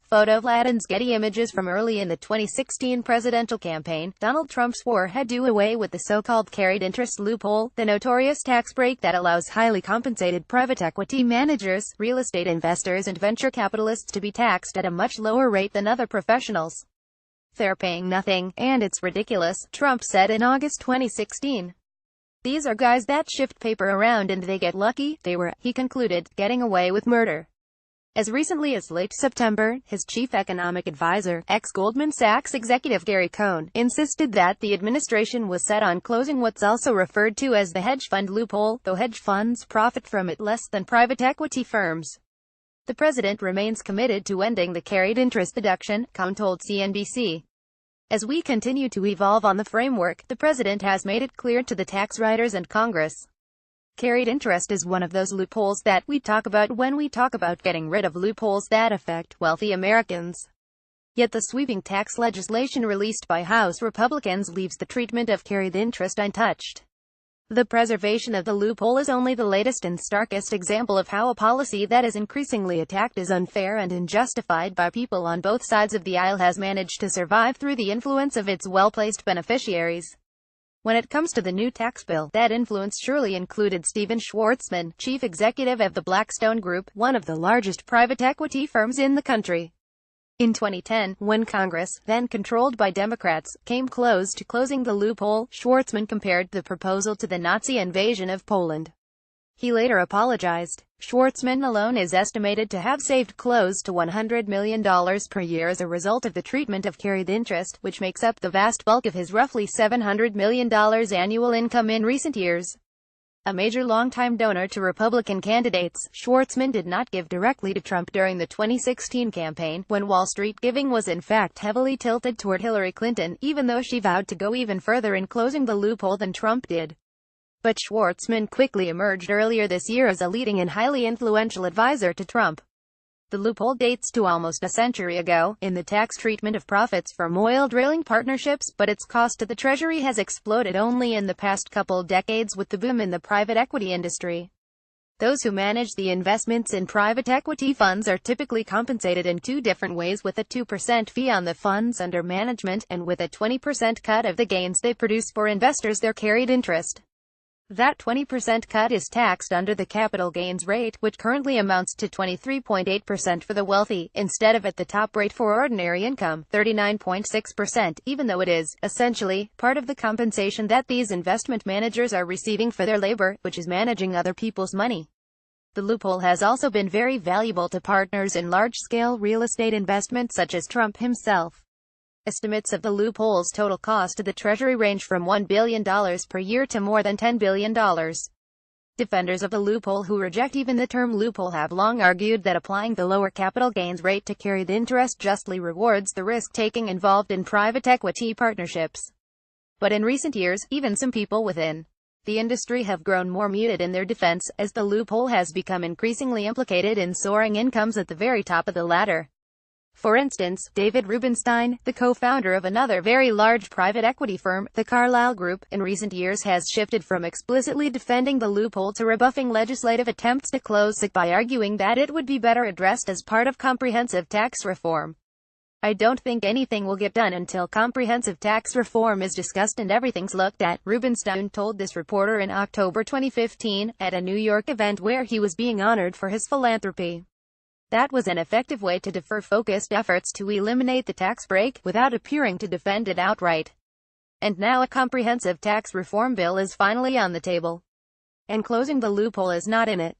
Photo Vladans Getty Images from early in the 2016 presidential campaign, Donald Trump swore he'd do away with the so-called carried interest loophole, the notorious tax break that allows highly compensated private equity managers, real estate investors and venture capitalists to be taxed at a much lower rate than other professionals. "They're paying nothing, and it's ridiculous," Trump said in August 2016. "These are guys that shift paper around and they get lucky. They were," he concluded, "getting away with murder." As recently as late September, his chief economic advisor, ex-Goldman Sachs executive Gary Cohn, insisted that the administration was set on closing what's also referred to as the hedge fund loophole, though hedge funds profit from it less than private equity firms. The president remains committed to ending the carried interest deduction, Cohn told CNBC. "As we continue to evolve on the framework, the president has made it clear to the tax writers and Congress. Carried interest is one of those loopholes that we talk about when we talk about getting rid of loopholes that affect wealthy Americans." Yet the sweeping tax legislation released by House Republicans leaves the treatment of carried interest untouched. The preservation of the loophole is only the latest and starkest example of how a policy that is increasingly attacked as unfair and unjustified by people on both sides of the aisle has managed to survive through the influence of its well-placed beneficiaries. When it comes to the new tax bill, that influence surely included Stephen Schwarzman, chief executive of the Blackstone Group, one of the largest private equity firms in the country. In 2010, when Congress, then controlled by Democrats, came close to closing the loophole, Schwarzman compared the proposal to the Nazi invasion of Poland. He later apologized. Schwarzman alone is estimated to have saved close to $100 million per year as a result of the treatment of carried interest, which makes up the vast bulk of his roughly $700 million annual income in recent years. A major longtime donor to Republican candidates, Schwarzman did not give directly to Trump during the 2016 campaign, when Wall Street giving was in fact heavily tilted toward Hillary Clinton, even though she vowed to go even further in closing the loophole than Trump did. But Schwarzman quickly emerged earlier this year as a leading and highly influential advisor to Trump. The loophole dates to almost a century ago, in the tax treatment of profits from oil drilling partnerships, but its cost to the Treasury has exploded only in the past couple decades with the boom in the private equity industry. Those who manage the investments in private equity funds are typically compensated in two different ways, with a 2% fee on the funds under management, and with a 20% cut of the gains they produce for investors, their carried interest. That 20% cut is taxed under the capital gains rate, which currently amounts to 23.8% for the wealthy, instead of at the top rate for ordinary income, 39.6%, even though it is, essentially, part of the compensation that these investment managers are receiving for their labor, which is managing other people's money. The loophole has also been very valuable to partners in large-scale real estate investments such as Trump himself. Estimates of the loophole's total cost to the Treasury range from $1 billion per year to more than $10 billion. Defenders of the loophole who reject even the term loophole have long argued that applying the lower capital gains rate to carried interest justly rewards the risk-taking involved in private equity partnerships. But in recent years, even some people within the industry have grown more muted in their defense, as the loophole has become increasingly implicated in soaring incomes at the very top of the ladder. For instance, David Rubenstein, the co-founder of another very large private equity firm, the Carlyle Group, in recent years has shifted from explicitly defending the loophole to rebuffing legislative attempts to close it by arguing that it would be better addressed as part of comprehensive tax reform. "I don't think anything will get done until comprehensive tax reform is discussed and everything's looked at," Rubenstein told this reporter in October 2015, at a New York event where he was being honored for his philanthropy. That was an effective way to defer focused efforts to eliminate the tax break, without appearing to defend it outright. And now a comprehensive tax reform bill is finally on the table. And closing the loophole is not in it.